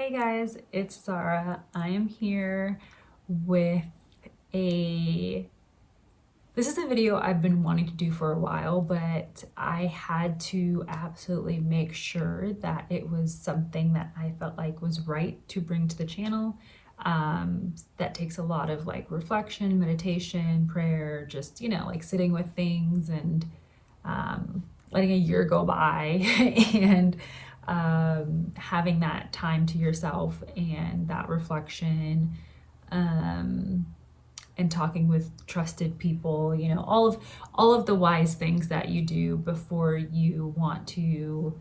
Hey guys, it's Zara. I am here with a this is a video I've been wanting to do for a while, but I had to absolutely make sure that it was something that I felt like was right to bring to the channel. That takes a lot of like reflection, meditation, prayer, just, like sitting with things and letting a year go by and having that time to yourself and that reflection, um, and talking with trusted people, all of the wise things that you do before you want to,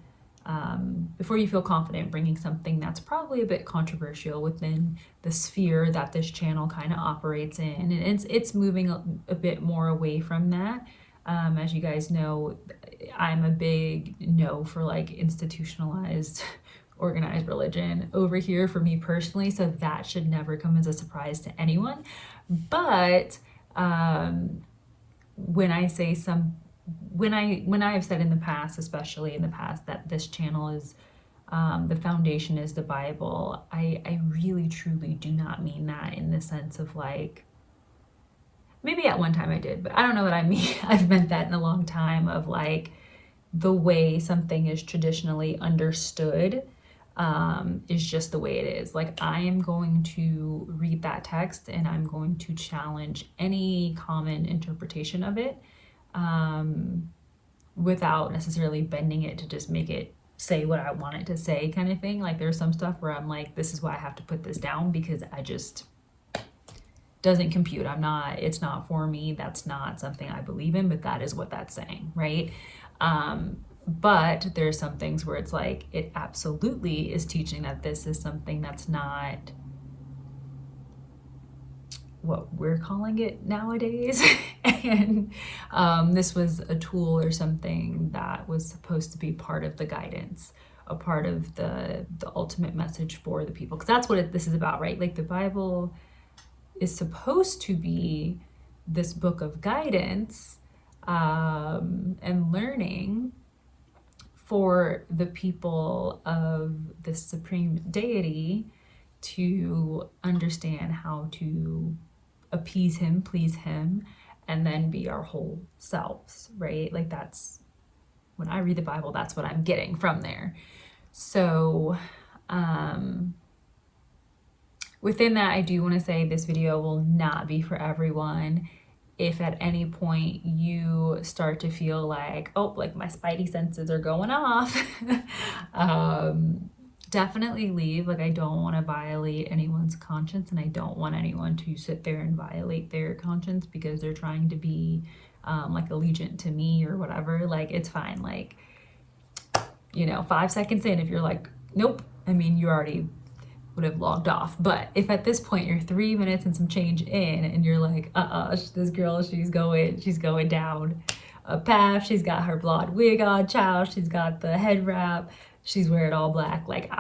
before you feel confident bringing something that's probably a bit controversial within the sphere that this channel kind of operates in. And it's moving a bit more away from that. As you guys know, I'm a big no for like institutionalized, organized religion over here for me personally. So that should never come as a surprise to anyone. But when I say when I have said in the past, especially in the past, that this channel is the foundation is the Bible, I really truly do not mean that in the sense of like, maybe at one time I did, but I don't know that I mean I've meant that in a long time of like the way something is traditionally understood is just the way it is. Like I am going to read that text and I'm going to challenge any common interpretation of it, without necessarily bending it to just make it say what I want it to say kind of thing. Like there's some stuff where I'm like, this is why I have to put this down because I just doesn't compute. It's not for me. That's not something I believe in, but that is what that's saying, right? But there's some things where it's like, it absolutely is teaching that this is something that's not what we're calling it nowadays. And this was a tool or something that was supposed to be part of the guidance, a part of the ultimate message for the people. Because that's what this is about, right? Like the Bible is supposed to be this book of guidance and learning for the people of the supreme deity to understand how to appease him, please him, and then be our whole selves, right? Like that's, when I read the Bible, that's what I'm getting from there. So, within that, I do want to say this video will not be for everyone. If at any point you start to feel like, oh, like my spidey senses are going off, definitely leave. Like I don't want to violate anyone's conscience, and I don't want anyone to sit there and violate their conscience because they're trying to be like allegiant to me or whatever. Like it's fine. Like, 5 seconds in, if you're like, nope, I mean, you already would have logged off. But if at this point you're 3 minutes and some change in and you're like, this girl, she's going down a path, she's got her blonde wig on, child, she's got the head wrap, she's wearing all black, like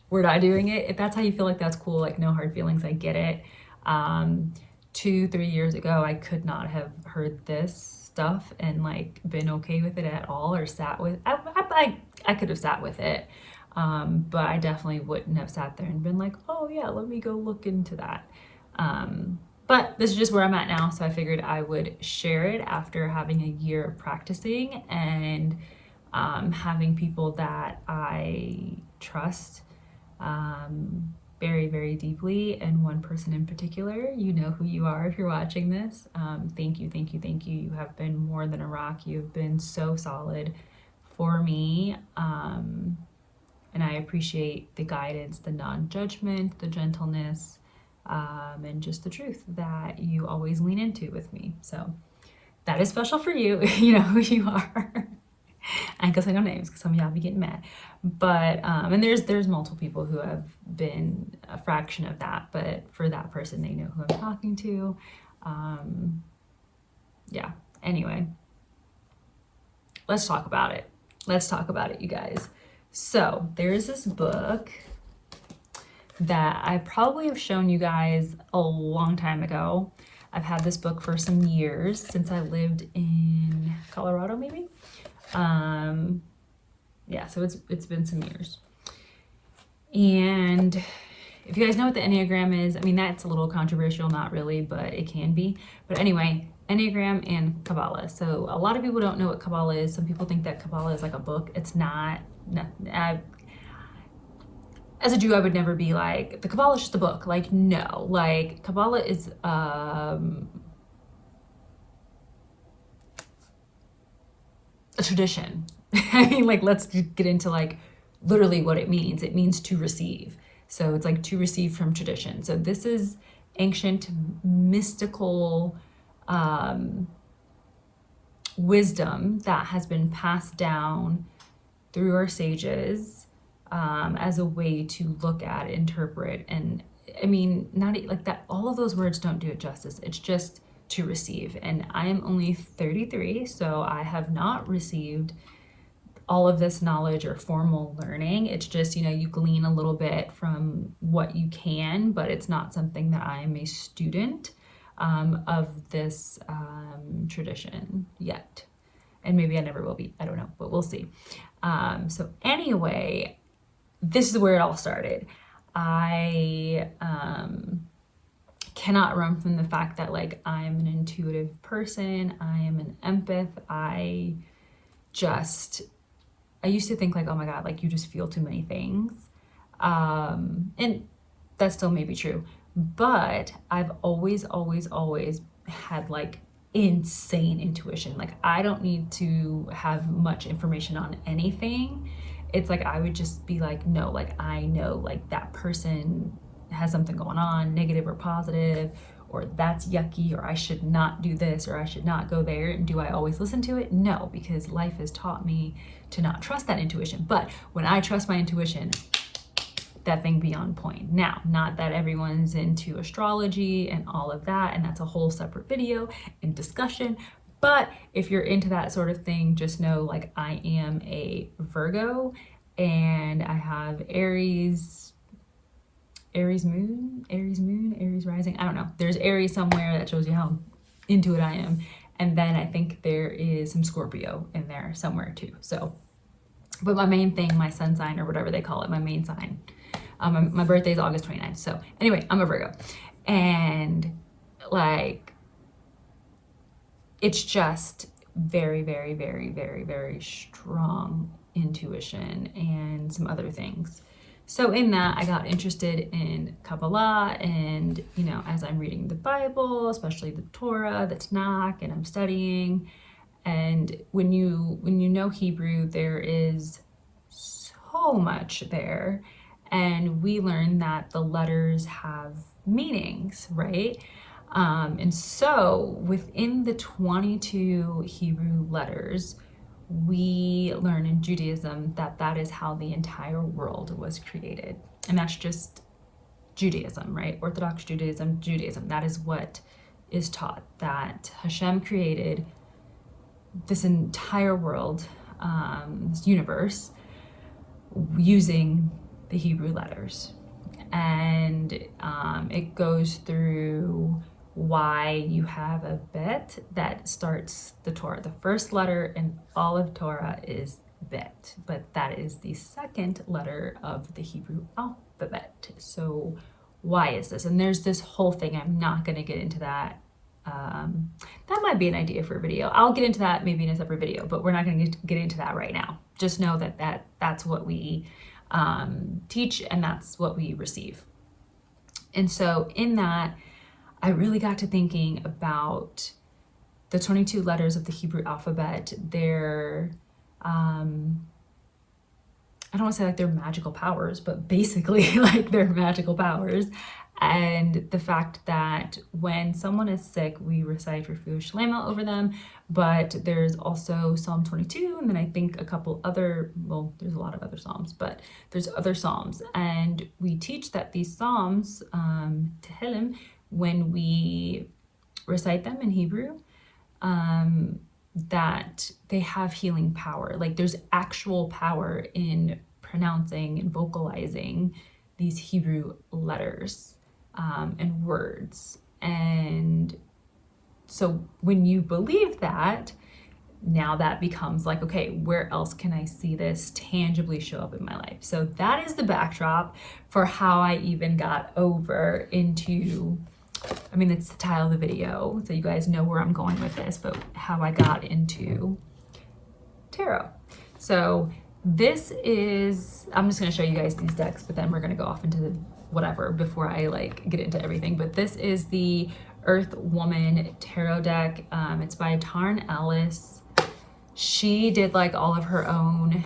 we're not doing it. If that's how you feel, like that's cool, like no hard feelings, I get it. 2-3 years ago I could not have heard this stuff and like been okay with it at all, or sat with I could have sat with it. But I definitely wouldn't have sat there and been like, oh yeah, let me go look into that. But this is just where I'm at now. So I figured I would share it after having a year of practicing and having people that I trust very, very deeply. And one person in particular, you know who you are if you're watching this. Thank you, thank you, thank you. You have been more than a rock. You've been so solid for me. And I appreciate the guidance, the non-judgment, the gentleness, and just the truth that you always lean into with me. So that is special for you. You know who you are. I ain't gonna say no names because some of y'all be getting mad. But, and there's multiple people who have been a fraction of that, but for that person, they know who I'm talking to. Yeah, anyway, let's talk about it. Let's talk about it, you guys. So there's this book that I probably have shown you guys a long time ago. I've had this book for some years, since I lived in Colorado, maybe. Yeah, so it's been some years. And if you guys know what the Enneagram is, I mean, that's a little controversial, not really, but it can be. But anyway, Enneagram and Kabbalah. So a lot of people don't know what Kabbalah is. Some people think that Kabbalah is like a book. It's not. No, as a Jew, I would never be like, the Kabbalah is just a book. Like, no. Like, Kabbalah is a tradition. I mean, like, let's get into like literally what it means. It means to receive. So it's like to receive from tradition. So this is ancient mystical wisdom that has been passed down through our sages as a way to look at, interpret, and I mean, not like that. All of those words don't do it justice. It's just to receive. And I am only 33, so I have not received all of this knowledge or formal learning. It's just, you know, you glean a little bit from what you can, but it's not something that I am a student of this tradition yet. And maybe I never will be, I don't know, but we'll see. So anyway, this is where it all started. I cannot run from the fact that like I'm an intuitive person. I am an empath. I used to think like, oh my God, like you just feel too many things. And that still may be true, but I've always had like insane intuition. Like I don't need to have much information on anything. It's like, I would just be like, no, like I know like that person has something going on, negative or positive, or that's yucky, or I should not do this, or I should not go there. And do I always listen to it? No, because life has taught me to not trust that intuition. But when I trust my intuition, that thing be on point. Now, not that everyone's into astrology and all of that, and that's a whole separate video and discussion. But if you're into that sort of thing, just know like I am a Virgo and I have Aries moon, Aries rising. I don't know. There's Aries somewhere that shows you how into it I am. And then I think there is some Scorpio in there somewhere too. So, but my main thing, my sun sign or whatever they call it, my main sign, my birthday is August 29th. So anyway, I'm a Virgo. And like, it's just very, very, very, very, very strong intuition and some other things. So in that, I got interested in Kabbalah, and, you know, as I'm reading the Bible, especially the Torah, the Tanakh, and I'm studying, and when you know Hebrew, there is so much there, and we learn that the letters have meanings, right? And so within the 22 Hebrew letters, we learn in Judaism that that is how the entire world was created. And that's just Judaism, right? Orthodox Judaism. That is what is taught, that Hashem created this entire world, this universe, using the Hebrew letters. And it goes through why you have a bet that starts the Torah. The first letter in all of Torah is bet, but that is the second letter of the Hebrew alphabet. So why is this? And there's this whole thing. I'm not going to get into that. That might be an idea for a video. I'll get into that maybe in a separate video, but we're not going to get into that right now. Just know that that's what we teach, and that's what we receive. And so in that, I really got to thinking about the 22 letters of the Hebrew alphabet. They're, I don't want to say like they're magical powers, but basically like they're magical powers. And the fact that when someone is sick, we recite Refuah Shlema over them, but there's also Psalm 22, and then I think a couple other, well, there's a lot of other Psalms, but there's other Psalms. And we teach that these Psalms, Tehillim, when we recite them in Hebrew, that they have healing power. Like there's actual power in pronouncing and vocalizing these Hebrew letters and words. And so when you believe that, now that becomes like, okay, where else can I see this tangibly show up in my life? So that is the backdrop for how I even got over into, I mean, it's the title of the video, so you guys know where I'm going with this, but how I got into tarot. So this is, I'm just going to show you guys these decks, but then we're going to go off into the whatever before I like get into everything. But this is the Earth Woman tarot deck. It's by Tarn Ellis. She did like all of her own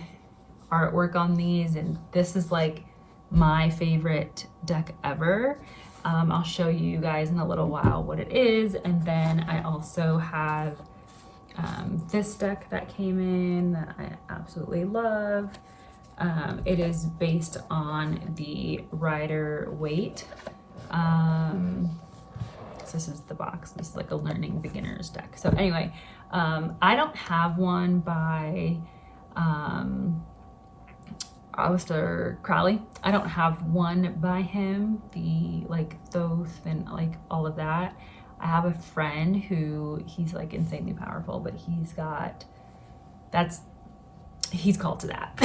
artwork on these, and this is like my favorite deck ever. I'll show you guys in a little while what it is, and then I also have this deck that came in that I absolutely love. It is based on the Rider-Waite. So this is the box. This is like a learning beginner's deck. So anyway, I don't have one by Aleister Crowley. I don't have one by him, the like Thoth and like all of that. I have a friend who, he's like insanely powerful, but he's got, he's called to that.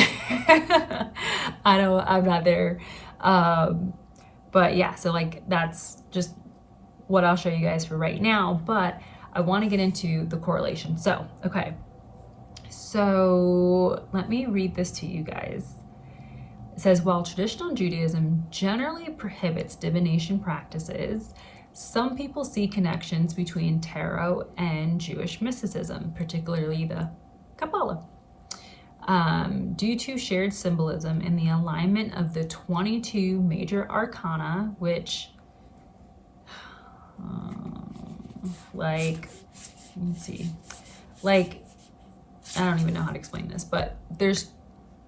I'm not there. But yeah, so like that's just what I'll show you guys for right now, but I want to get into the correlation. So, okay. So let me read this to you guys. It says, while traditional Judaism generally prohibits divination practices, some people see connections between tarot and Jewish mysticism, particularly the Kabbalah. Due to shared symbolism in the alignment of the 22 major arcana, which, like, let's see, like, I don't even know how to explain this, but there's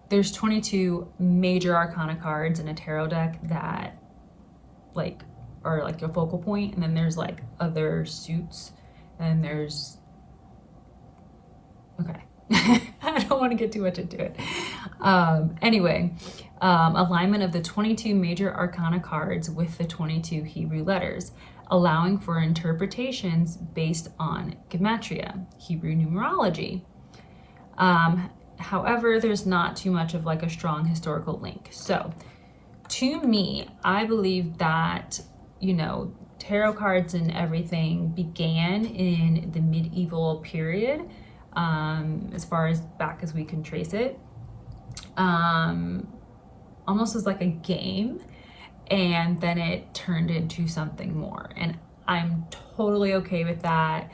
22 major arcana cards in a tarot deck that, like, are like your focal point, and then there's like other suits, and there's, okay. I don't want to get too much into it. Anyway, alignment of the 22 major arcana cards with the 22 Hebrew letters, allowing for interpretations based on gematria, Hebrew numerology. However, there's not too much of like a strong historical link. So to me, I believe that, you know, tarot cards and everything began in the medieval period, as far as back as we can trace it, almost as like a game, and then it turned into something more, and I'm totally okay with that.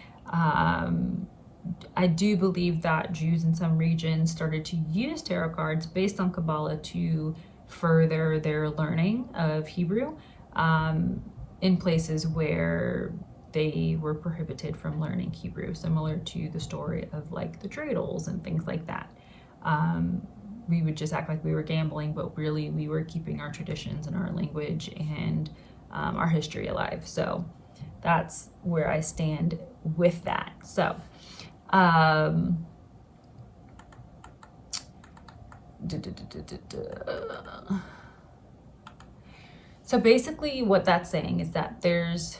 I do believe that Jews in some regions started to use tarot cards based on Kabbalah to further their learning of Hebrew, in places where they were prohibited from learning Hebrew, similar to the story of like the dreidels and things like that. We would just act like we were gambling, but really we were keeping our traditions and our language and our history alive. So that's where I stand with that. So so basically what that's saying is that there's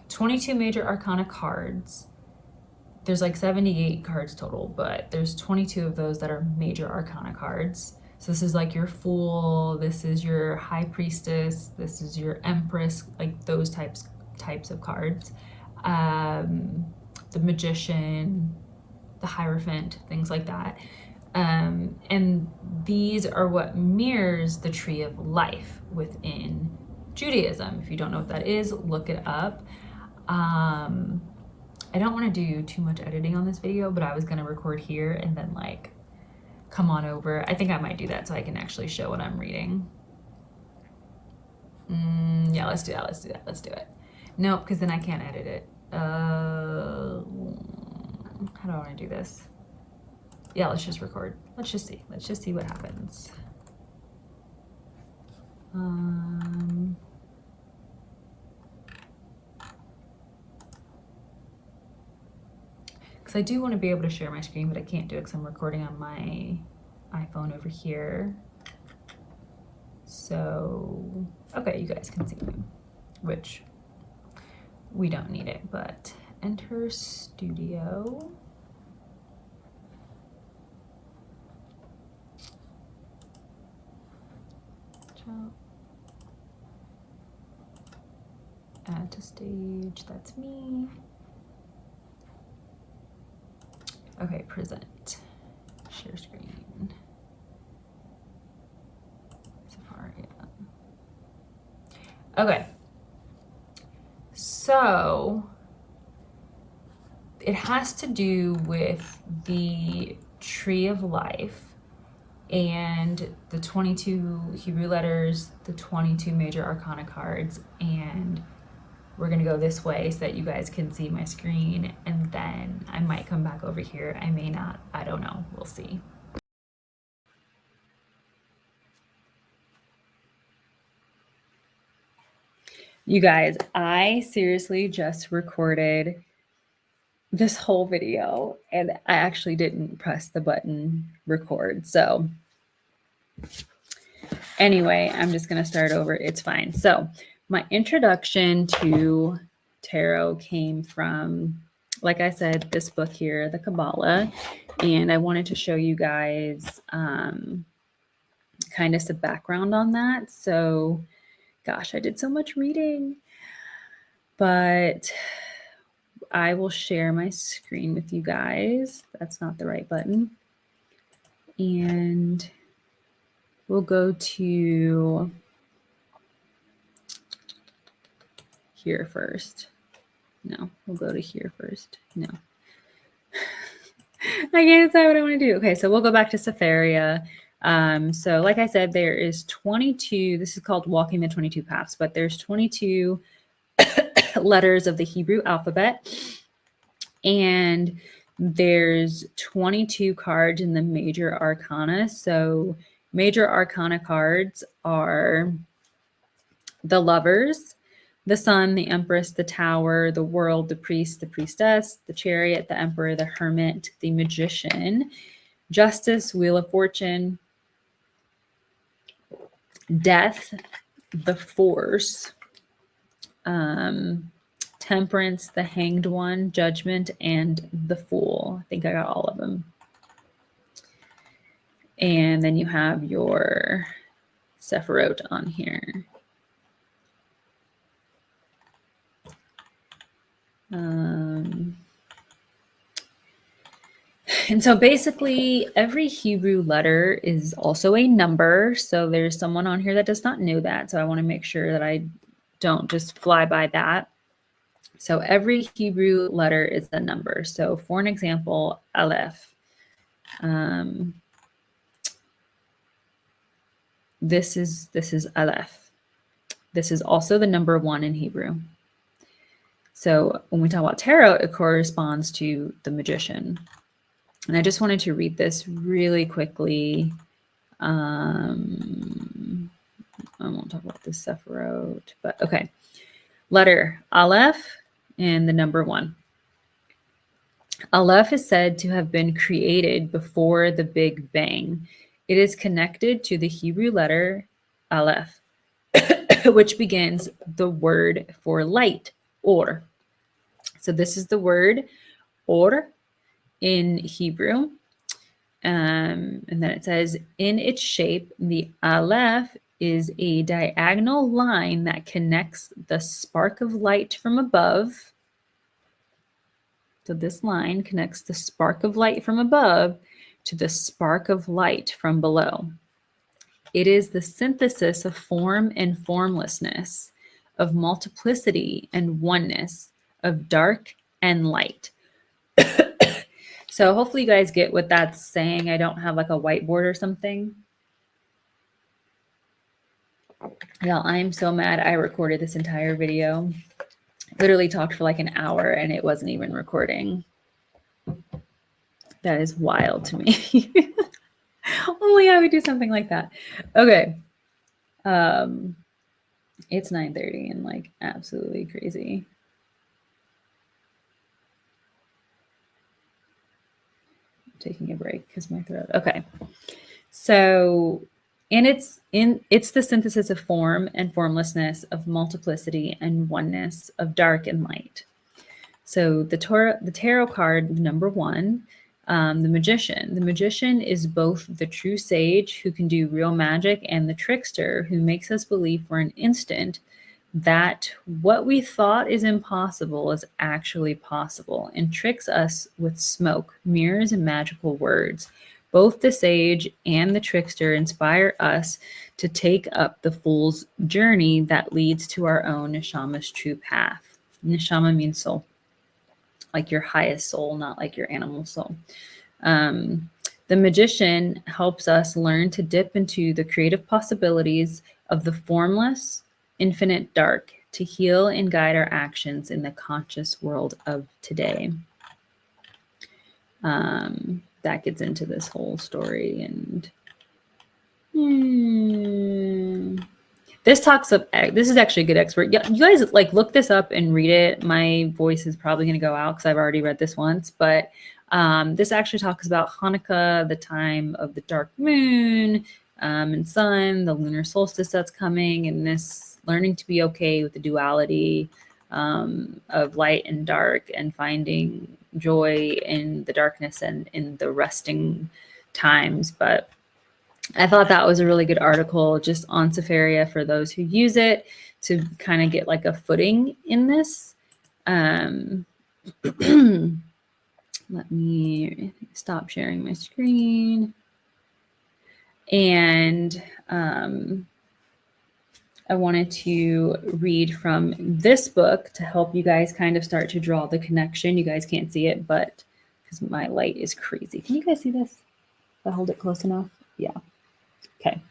22 major arcana cards. There's like 78 cards total, but there's 22 of those that are major arcana cards. So this is like your Fool, this is your High Priestess, this is your Empress, like those types of cards. The Magician, the Hierophant, things like that. And these are what mirrors the Tree of Life within Judaism. If you don't know what that is, look it up. I don't want to do too much editing on this video, but I was going to record here and then like come on over. I think I might do that so I can actually show what I'm reading. Yeah, let's do it. No, because then I can't edit it. How do I want to do this? Yeah, let's just record. Let's just see what happens. Because I do want to be able to share my screen, but I can't do it because I'm recording on my iPhone over here. So, okay, you guys can see me, which we don't need it, but enter studio. out. Add to stage, that's me. Okay, present, share screen. Safari, yeah. Okay, so it has to do with the tree of life and the 22 Hebrew letters, the 22 major arcana cards, and we're gonna go this way so that you guys can see my screen, and then I might come back over here. I may not, I don't know, we'll see. You guys, I seriously just recorded this whole video and I actually didn't press the button record. So anyway, I'm just going to start over. It's fine. So my introduction to tarot came from, like I said, this book here, the Kabbalah. And I wanted to show you guys kind of some background on that. So gosh, I did so much reading, but I will share my screen with you guys. That's not the right button. And we'll go to here first. No, we'll go to here first. No. I can't decide what I want to do. Okay, so we'll go back to Safaria. So like I said, there is 22, this is called Walking the 22 Paths, but there's 22 letters of the Hebrew alphabet. And there's 22 cards in the major arcana. So major arcana cards are the Lovers, the Sun, the Empress, the Tower, the World, the Priest, the Priestess, the Chariot, the Emperor, the Hermit, the Magician, Justice, Wheel of Fortune, Death, the Force, Temperance, the Hanged One, Judgment, and the Fool. I think I got all of them. And then you have your Sephirot on here. And so basically every Hebrew letter is also a number. So there's someone on here that does not know that. So I want to make sure that I don't just fly by that. So every Hebrew letter is a number. So for an example, Aleph. This is Aleph. This is also the number 1 in Hebrew. So when we talk about tarot, it corresponds to the magician. And I just wanted to read this really quickly. I won't talk about the Sephirot, but okay. Letter Aleph and the number 1. Aleph is said to have been created before the Big Bang. It is connected to the Hebrew letter Aleph, which begins the word for light, or. So this is the word or in Hebrew. And then it says, in its shape, the Aleph is a diagonal line that connects the spark of light from above. So this line connects the spark of light from above to the spark of light from below. It is the synthesis of form and formlessness, of multiplicity and oneness, of dark and light. So hopefully you guys get what that's saying. I don't have like a whiteboard or something. Y'all, I'm so mad I recorded this entire video. Literally talked for like an hour and it wasn't even recording. That is wild to me. Only I would do something like that. Okay. It's 9:30 and like absolutely crazy. Taking a break because my throat. Okay. So it's the synthesis of form and formlessness, of multiplicity and oneness, of dark and light. So the tarot card number 1 The magician. The magician is both the true sage who can do real magic and the trickster who makes us believe for an instant that what we thought is impossible is actually possible and tricks us with smoke, mirrors, and magical words. Both the sage and the trickster inspire us to take up the fool's journey that leads to our own neshama's true path. Neshama means soul, like your highest soul, not like your animal soul. The magician helps us learn to dip into the creative possibilities of the formless, infinite dark to heal and guide our actions in the conscious world of today. That gets into this whole story, and this is actually a good expert. You guys like look this up and read it. My voice is probably going to go out because I've already read this once, but this actually talks about Hanukkah, the time of the dark moon and sun, the lunar solstice that's coming, and this learning to be okay with the duality of light and dark, and finding joy in the darkness and in the resting times. But I thought that was a really good article just on Sefaria for those who use it to kind of get like a footing in this. Let me stop sharing my screen. And I wanted to read from this book to help you guys kind of start to draw the connection. You guys can't see it, but because my light is crazy. Can you guys see this? If I hold it close enough? Yeah. Okay.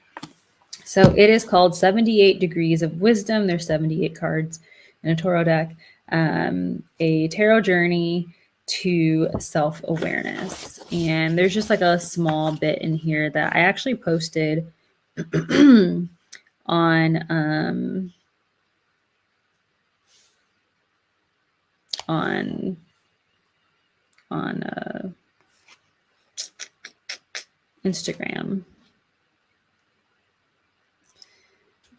So it is called 78 Degrees of Wisdom. There's 78 cards in a Torah deck. A tarot journey to self-awareness. And there's just like a small bit in here that I actually posted on Instagram.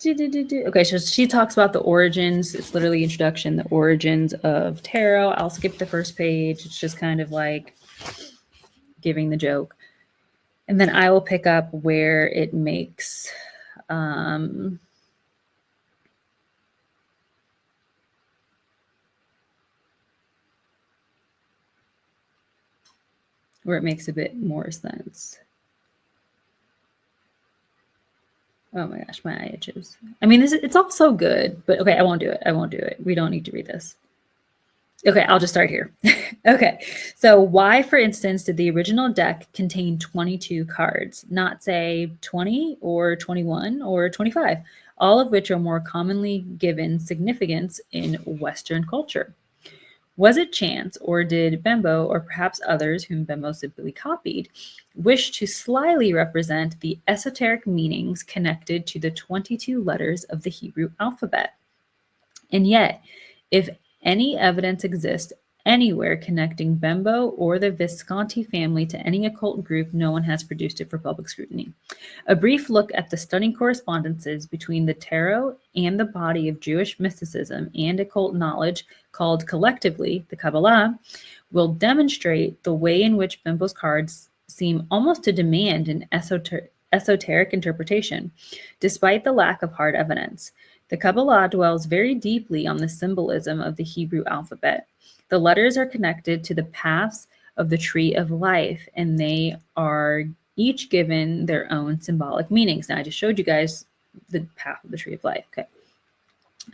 Okay, so she talks about the origins. It's literally introduction, the origins of tarot. I'll skip the first page. It's just kind of like giving the joke. And then I will pick up where it makes a bit more sense. Oh my gosh, my eye itches. I mean, it's all so good, but okay, I won't do it. We don't need to read this. Okay, I'll just start here. Okay, so why, for instance, did the original deck contain 22 cards, not say 20 or 21 or 25, all of which are more commonly given significance in Western culture? Was it chance, or did Bembo, or perhaps others whom Bembo simply copied, wish to slyly represent the esoteric meanings connected to the 22 letters of the Hebrew alphabet? And yet, if any evidence exists anywhere connecting Bembo or the Visconti family to any occult group, no one has produced it for public scrutiny. A brief look at the stunning correspondences between the tarot and the body of Jewish mysticism and occult knowledge, called collectively the Kabbalah, will demonstrate the way in which Bembo's cards seem almost to demand an esoteric interpretation, despite the lack of hard evidence. The Kabbalah dwells very deeply on the symbolism of the Hebrew alphabet. The letters are connected to the paths of the tree of life, and they are each given their own symbolic meanings. Now, I just showed you guys the path of the tree of life. Okay.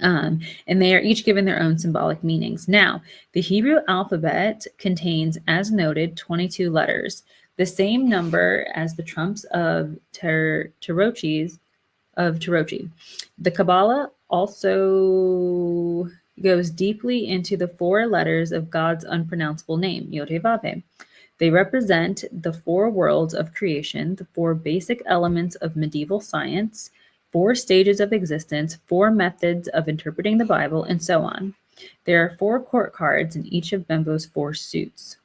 And they are each given their own symbolic meanings. Now, the Hebrew alphabet contains, as noted, 22 letters, the same number as the trumps of Tarochi. The Kabbalah also goes deeply into the 4 letters of God's unpronounceable name, Yod-Heh-Vav-Heh. They represent the 4 worlds of creation, the 4 basic elements of medieval science, 4 stages of existence, 4 methods of interpreting the Bible, and so on. There are 4 court cards in each of Bembo's 4 suits.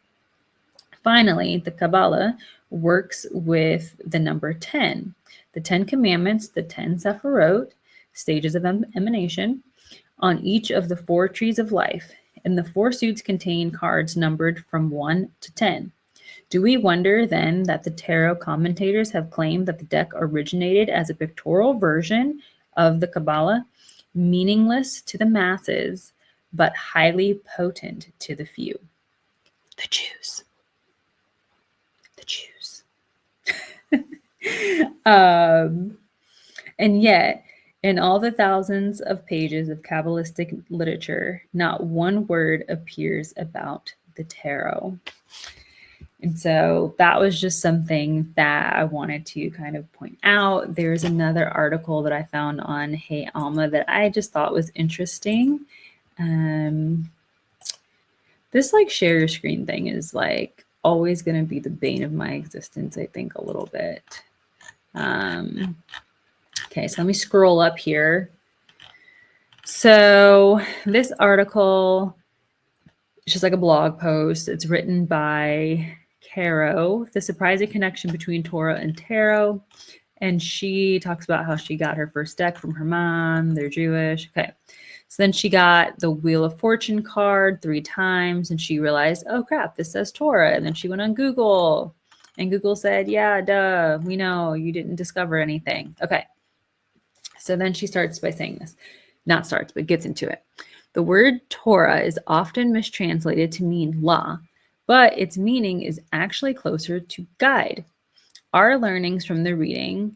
Finally, the Kabbalah works with the number 10, the 10 commandments, the 10 sephirot, stages of emanation, on each of the 4 trees of life, and the 4 suits contain cards numbered from 1 to 10. Do we wonder then that the tarot commentators have claimed that the deck originated as a pictorial version of the Kabbalah, meaningless to the masses, but highly potent to the few? The Jews. The Jews. And yet, in all the thousands of pages of Kabbalistic literature, not one word appears about the tarot. And so that was just something that I wanted to kind of point out. There's another article that I found on Hey Alma that I just thought was interesting. This like share your screen thing is like always going to be the bane of my existence, I think, a little bit. Okay, so let me scroll up here. So this article is just like a blog post. It's written by Caro, The Surprising Connection Between Torah and Tarot. And she talks about how she got her first deck from her mom. They're Jewish. Okay. So then she got the Wheel of Fortune card 3 times and she realized, oh crap, this says Torah. And then she went on Google and Google said, yeah, duh, we know you didn't discover anything. Okay. So then she starts by saying this. Not starts, but gets into it. The word Torah is often mistranslated to mean law, but its meaning is actually closer to guide. Our learnings from reading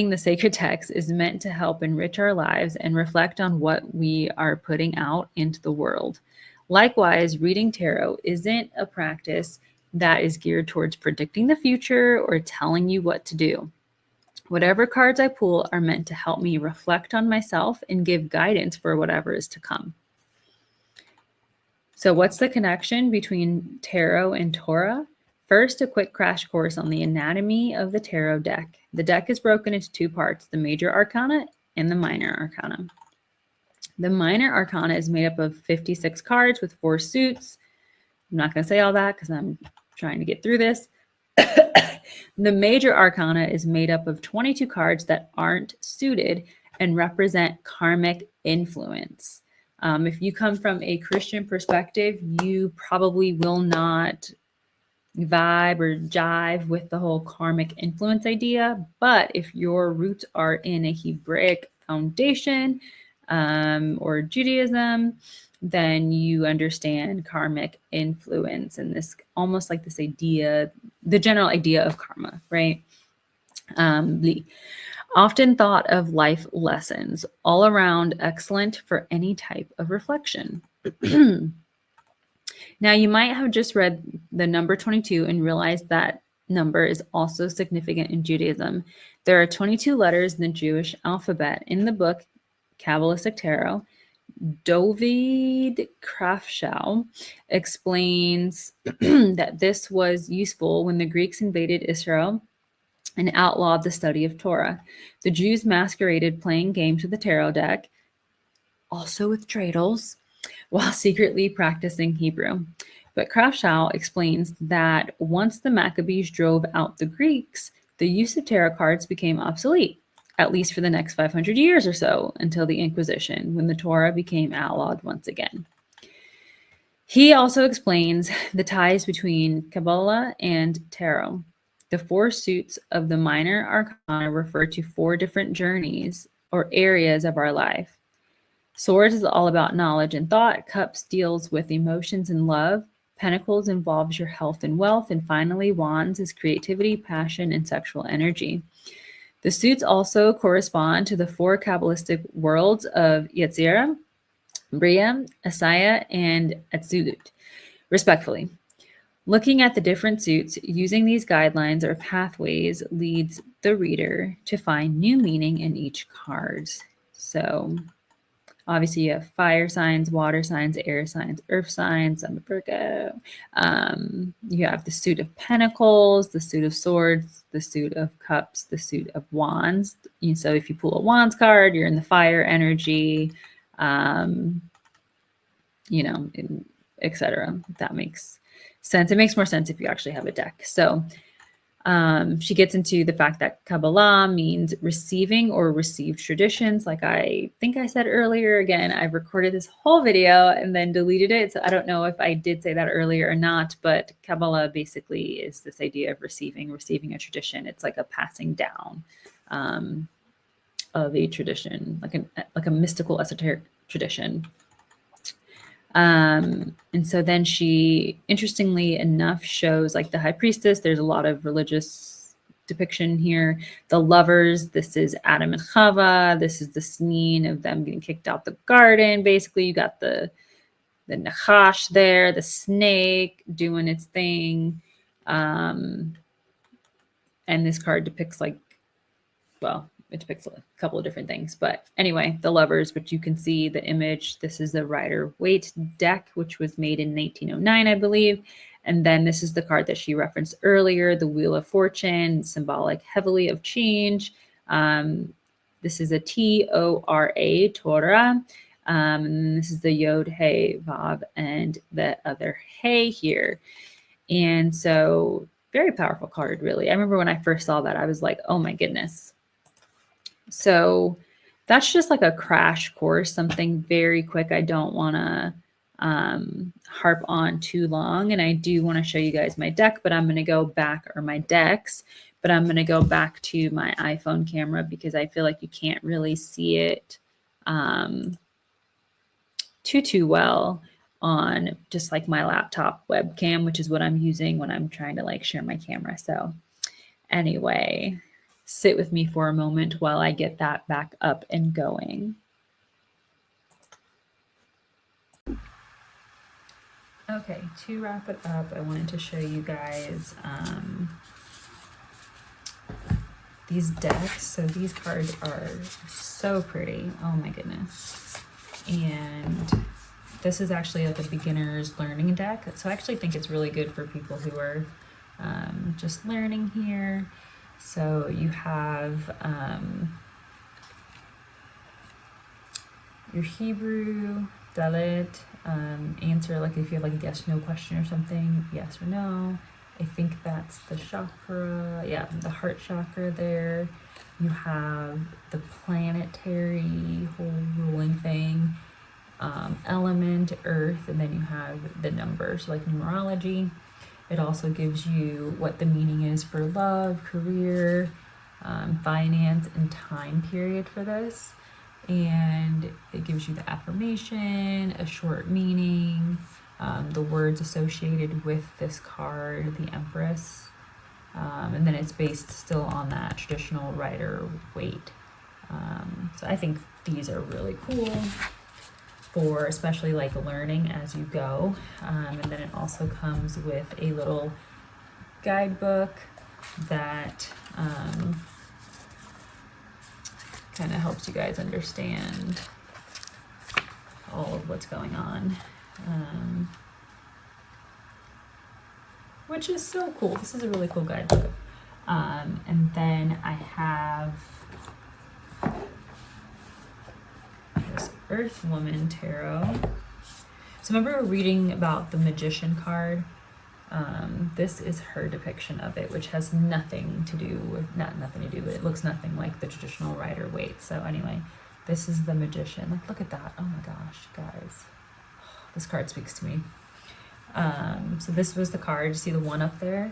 the sacred text is meant to help enrich our lives and reflect on what we are putting out into the world. Likewise, reading tarot isn't a practice that is geared towards predicting the future or telling you what to do. Whatever cards I pull are meant to help me reflect on myself and give guidance for whatever is to come. So what's the connection between tarot and Torah? First, a quick crash course on the anatomy of the tarot deck. The deck is broken into 2 parts, the major arcana and the minor arcana. The minor arcana is made up of 56 cards with 4 suits. I'm not going to say all that because I'm trying to get through this. The major arcana is made up of 22 cards that aren't suited and represent karmic influence. If you come from a Christian perspective, you probably will not vibe or jive with the whole karmic influence idea. But if your roots are in a Hebraic foundation or Judaism, then you understand karmic influence and this almost like this idea, the general idea of karma, right? Often thought of life lessons, all around excellent for any type of reflection. Now, you might have just read the number 22 and realized that number is also significant in Judaism. There are 22 letters in the Jewish alphabet. In the book Kabbalistic Tarot, David Krafschau explains that this was useful when the Greeks invaded Israel and outlawed the study of Torah. The Jews masqueraded playing games with the tarot deck, also with dreidels, while secretly practicing Hebrew. But Krafschau explains that once the Maccabees drove out the Greeks, the use of tarot cards became obsolete, at least for the next 500 years or so, until the Inquisition, when the Torah became outlawed once again. He also explains the ties between Kabbalah and tarot. The 4 suits of the minor arcana refer to 4 different journeys or areas of our life. Swords is all about knowledge and thought. Cups deals with emotions and love. Pentacles involves your health and wealth. And finally, Wands is creativity, passion, and sexual energy. The suits also correspond to the 4 Kabbalistic worlds of Yetzirah, Bria, Asaya, and Atzilut, respectively. Looking at the different suits, using these guidelines or pathways leads the reader to find new meaning in each card. So obviously you have fire signs, water signs, air signs, earth signs, I'm a Virgo. You have the suit of pentacles, the suit of swords, the suit of cups, the suit of wands. So if you pull a wands card, you're in the fire energy, etc. If that makes sense. It makes more sense if you actually have a deck. So She gets into the fact that Kabbalah means receiving or received traditions. Like I think I said earlier, again, I've recorded this whole video and then deleted it. So I don't know if I did say that earlier or not, but Kabbalah basically is this idea of receiving a tradition. It's like a passing down of a tradition, like a mystical esoteric tradition. And so then she, interestingly enough, shows like the high priestess. There's a lot of religious depiction here. The lovers, this is Adam and Chava. This is the scene of them getting kicked out the garden. Basically, you got the Nachash there, the snake doing its thing. And this card depicts it depicts a couple of different things. But anyway, the lovers, which you can see the image. This is the Rider-Waite deck, which was made in 1909, I believe. And then this is the card that she referenced earlier, the Wheel of Fortune, symbolic heavily of change. This is a Torah, Torah. And this is the Yod, Hey, Vav, and the other Hey here. And so very powerful card, really. I remember when I first saw that, I was like, oh my goodness. So that's just like a crash course, something very quick. I don't want to harp on too long. And I do want to show you guys my deck, but I'm going to go back, or my decks, but I'm going to go back to my iPhone camera because I feel like you can't really see it too well on just like my laptop webcam, which is what I'm using when I'm trying to like share my camera. So anyway, sit with me for a moment while I get that back up and going. Okay, to wrap it up, I wanted to show you guys these decks. So these cards are so pretty. Oh my goodness. And this is actually like a beginner's learning deck. So I actually think it's really good for people who are just learning here. So you have your Hebrew, Dalit, answer like if you have like a yes, no question or something, yes or no. I think that's the chakra, yeah, the heart chakra there. You have the planetary whole ruling thing, element, earth, and then you have the numbers, like numerology. It also gives you what the meaning is for love, career, finance, and time period for this. And it gives you the affirmation, a short meaning, the words associated with this card, the Empress. And then it's based still on that traditional Rider-Waite. So I think these are really cool for especially like learning as you go. And then it also comes with a little guidebook that kind of helps you guys understand all of what's going on, which is so cool. This is a really cool guidebook. And then I have this Earth Woman Tarot. So remember reading about the Magician card? This is her depiction of it, which has nothing to do with, but it looks nothing like the traditional Rider-Waite. So anyway, this is the Magician. Like, look at that. Oh my gosh, guys. This card speaks to me. So this was the card. You see the one up there?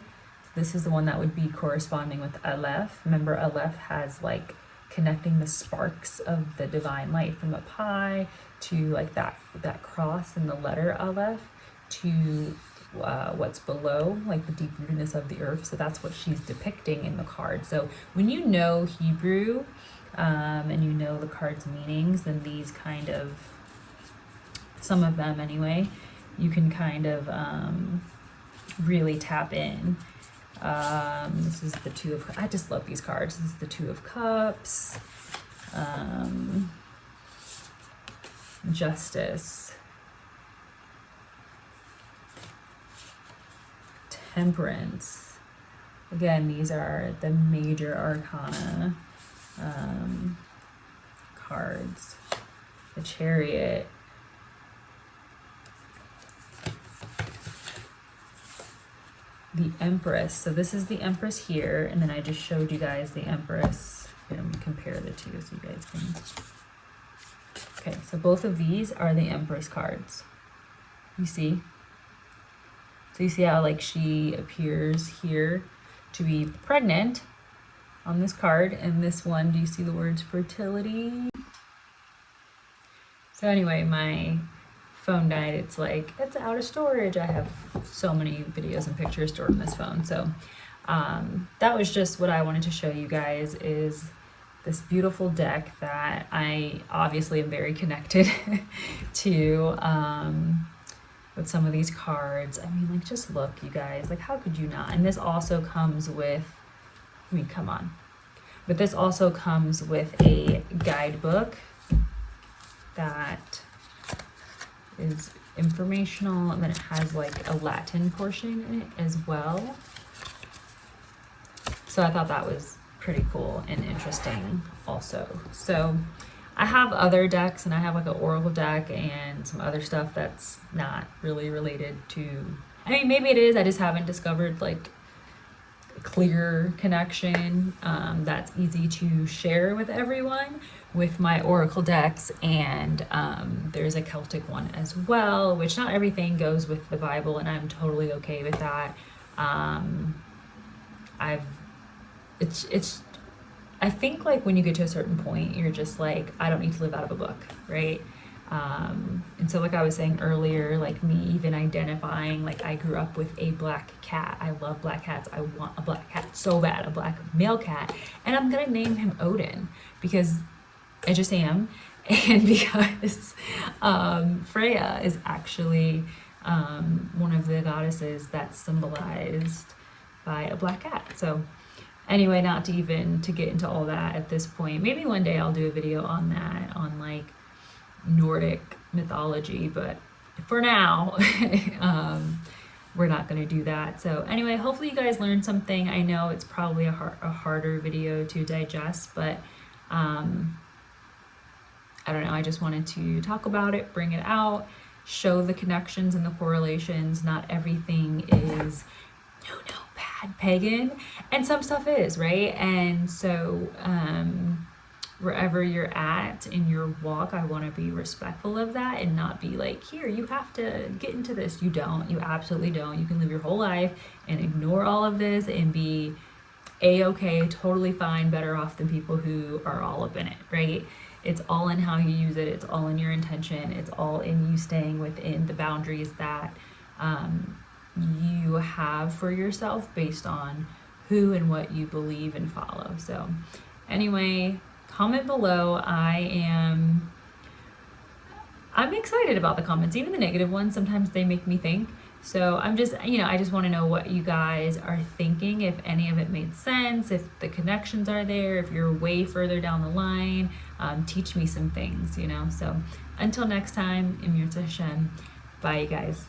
This is the one that would be corresponding with Aleph. Remember, Aleph has like connecting the sparks of the divine light from up high to like that cross and the letter Aleph to what's below, like the deep rootedness of the earth. So that's what she's depicting in the card. So when you know Hebrew and you know the card's meanings, then these kind of, some of them anyway, you can kind of really tap in. This is the Two of, I just love these cards. This is the Two of Cups, Justice, Temperance. Again, these are the major arcana cards. The Chariot. the Empress. So this is the Empress here, and then I just showed you guys the Empress. Here, let me compare the two so you guys can... Okay, so both of these are the Empress cards. You see? So you see how like she appears here to be pregnant on this card, and this one, do you see the words fertility? So anyway, my phone died. It's out of storage. I have so many videos and pictures stored in this phone. So that was just what I wanted to show you guys, is this beautiful deck that I obviously am very connected to with some of these cards. I mean, like, just look, you guys, like, how could you not? And this also comes with, I mean, come on. But this also comes with a guidebook that is informational, and then it has like a Latin portion in it as well. So I thought that was pretty cool and interesting also. So I have other decks, and I have like an oracle deck and some other stuff that's not really related to, I mean, maybe it is, I just haven't discovered like a clear connection that's easy to share with everyone with my oracle decks. And there's a Celtic one as well, which not everything goes with the Bible, and I'm totally okay with that. I think like when you get to a certain point, you're just like, I don't need to live out of a book, right? And so like I was saying earlier, like me even identifying, like I grew up with a black cat. I love black cats. I want a black cat so bad, a black male cat. And I'm gonna name him Odin because I just am. And because Freya is actually one of the goddesses that's symbolized by a black cat. So anyway, not to get into all that at this point. Maybe one day I'll do a video on that, on like Nordic mythology, but for now, we're not going to do that. So anyway, hopefully you guys learned something. I know it's probably a harder video to digest, but I don't know. I just wanted to talk about it, bring it out, show the connections and the correlations. Not everything is bad pagan, and some stuff is, right? And so wherever you're at in your walk, I want to be respectful of that and not be like, here, you have to get into this. You don't. You absolutely don't. You can live your whole life and ignore all of this and be a-okay, totally fine, better off than people who are all up in it, right? It's all in how you use it. It's all in your intention. It's all in you staying within the boundaries that you have for yourself based on who and what you believe and follow. So anyway, comment below. I'm excited about the comments, even the negative ones. Sometimes they make me think. So I'm just, I just want to know what you guys are thinking, if any of it made sense, if the connections are there, if you're way further down the line, teach me some things, So until next time, Emir Hashem. Bye, you guys.